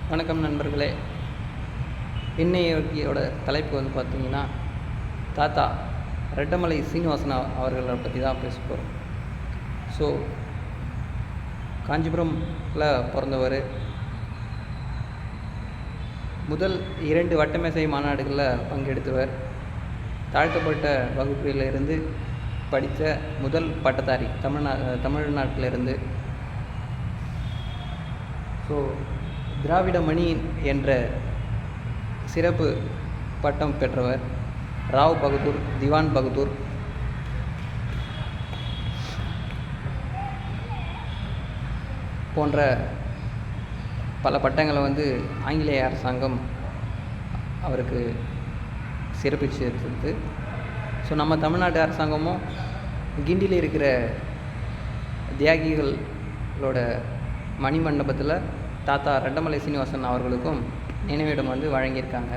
வணக்கம் நண்பர்களே. இன்னையோட தலைப்பு வந்து பார்த்திங்கன்னா, தாத்தா ரெட்டமலை சீனிவாசன் அவர்களை பற்றி தான் பேச போகிறோம். ஸோ காஞ்சிபுரமில் பிறந்தவர். முதல் 2 வட்டமேசை மாநாடுகளில் பங்கெடுத்தவர். தாழ்த்தப்பட்ட வகுப்பிலிருந்து படித்த முதல் பட்டதாரி தமிழ்நாட்டிலிருந்து. ஸோ திராவிட மணி என்ற சிறப்பு பட்டம் பெற்றவர். ராவ் பகதூர், திவான் பகதூர் போன்ற பல பட்டங்களை வந்து ஆங்கிலேய அரசாங்கம் அவருக்கு சிறப்பிச்சிருந்தது. ஸோ நம்ம தமிழ்நாட்டு அரசாங்கமும் கிண்டியில் இருக்கிற தியாகிகளோட மணிமண்டபத்தில் தாத்தா ரெட்டமலை சீனிவாசன் அவர்களுக்கும் நினைவிடம் வந்து வழங்கியிருக்காங்க.